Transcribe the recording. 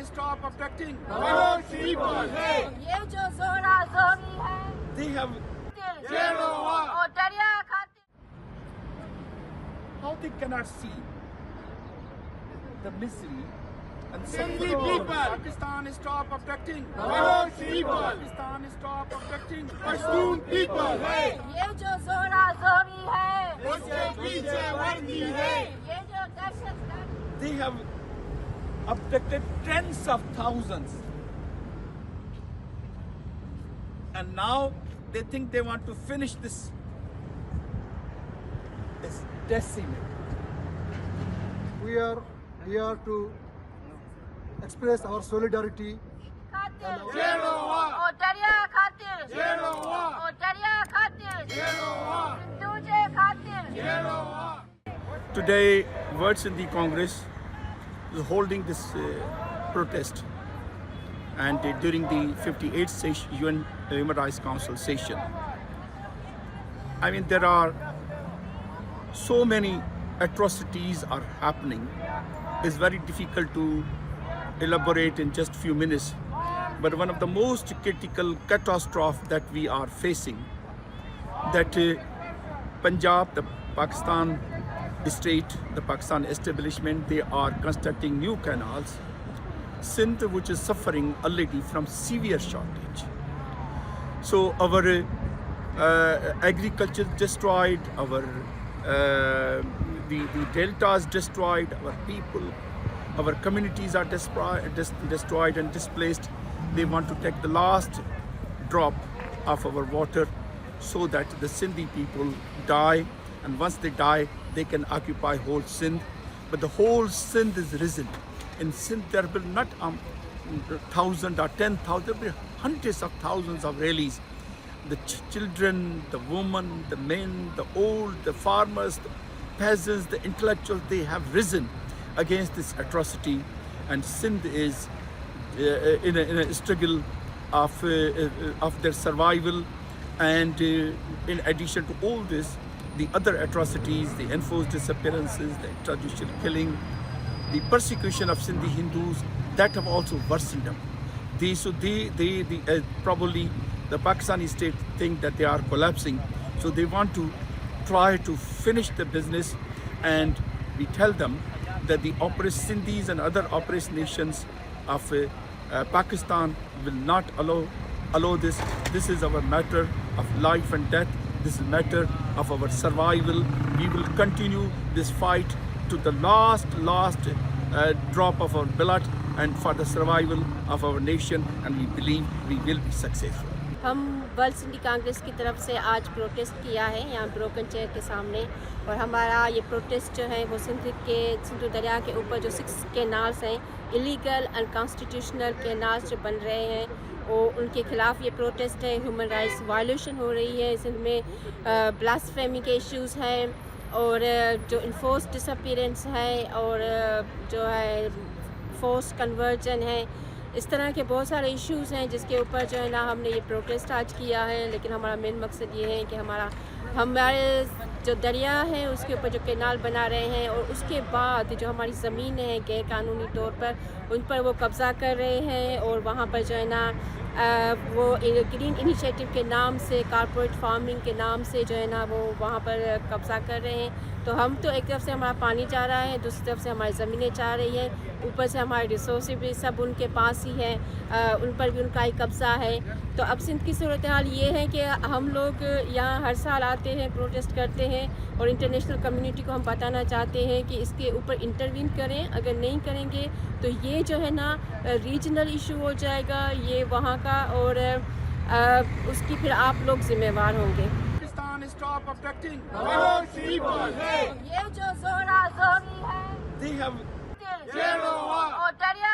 stop abducting our people. ये जो जोरा जोरी है they have और दरिया खाते how they cannot see the misery and Sindhi suffering. people. Pakistan stop abducting Our people. Pakistan stop abducting Pashtun people. ये जो जोरा जोरी है उसके पीछे वर्दी है. ये जो दहशतगर्द they have abducted tens of thousands and now they think they want to finish this decimate. We are here to express our solidarity खातिर Jerowa. और दरिया खातिर Jerowa. और दरिया खातिर Jerowa. दूजे खातिर Jerowa. Today, World Sindhi Congress is holding this protest, and during the 58th UN Human Rights Council session. I mean, there are so many atrocities are happening. It's very difficult to elaborate in just few minutes. But one of the most critical catastrophe that we are facing, that Punjab, the Pakistan state, the Pakistan establishment, they are constructing new canals. Sindh, which is suffering already from severe shortage. So our agriculture destroyed, our the deltas destroyed, our people, our communities are destroyed and displaced. They want to take the last drop of our water so that the Sindhi people die, and once they die, they can occupy whole Sindh. But the whole Sindh is risen. In Sindh, there will not 1,000 or 10,000, there will be hundreds of thousands of rallies. The children, the women, the men, the old, the farmers, the peasants, the intellectuals, they have risen against this atrocity. And Sindh is in a struggle of their survival. And in addition to all this, the other atrocities, the enforced disappearances, the extrajudicial killing, the persecution of Sindhi Hindus, that have also worsened them. Probably the Pakistani state think that they are collapsing, so they want to try to finish the business, and we tell them that the oppressed Sindhis and other oppressed nations of Pakistan will not allow this. This is our matter of life and death. This is a matter of our survival. We will continue this fight to the last drop of our blood and for the survival of our nation, and we believe we will be successful. हम world Sindhi Congress की तरफ से आज protest किया है यहाँ broken chair के सामने, और हमारा ये प्रोटेस्ट जो है वो सिंधु दरिया के ऊपर जो 6 कैनाल्स हैं, इलीगल अनकॉन्स्टिट्यूशनल कैनाल्स जो बन रहे हैं, और उनके ख़िलाफ़ ये प्रोटेस्ट है। ह्यूमन राइट्स वायलेशन हो रही है सिंध में, ब्लास्फेमी के इश्यूज़ हैं, और जो इन्फोर्स डिसअपीरेंस है, और जो है फोर्स कन्वर्जन है, इस तरह के बहुत सारे इश्यूज़ हैं जिसके ऊपर जो है ना हमने ये प्रोटेस्ट आज किया है। लेकिन हमारा मेन मकसद ये है कि हमारे जो दरिया है उसके ऊपर जो कैनाल बना रहे हैं, और उसके बाद जो हमारी ज़मीन है गैर कानूनी तौर पर उन पर वो कब्ज़ा कर रहे हैं, और वहाँ पर जो है ना वो ग्रीन इनिशिएटिव के नाम से, कारपोरेट फार्मिंग के नाम से जो है ना वो वहाँ पर कब्ज़ा कर रहे हैं। तो हम तो एक तरफ से हमारा पानी जा रहा है, दूसरी तरफ से हमारी ज़मीनें जा रही हैं, ऊपर से हमारे रिसोर्सेज भी सब उनके पास ही हैं, उन पर भी उनका ही कब्ज़ा है। तो अब सिंध की सूरत हाल ये है कि हम लोग यहाँ हर साल आते हैं, प्रोटेस्ट करते हैं, और इंटरनेशनल कम्युनिटी को हम बताना चाहते हैं कि इसके ऊपर इंटरवीन करें। अगर नहीं करेंगे तो ये जो है ना रीजनल इशू हो जाएगा ये वहाँ का, और उसकी फिर आप लोग ज़िम्मेवार होंगे। Pakistan stop abducting Our people. ये जो जोरा जोरी है they have Jerowa. और दरिया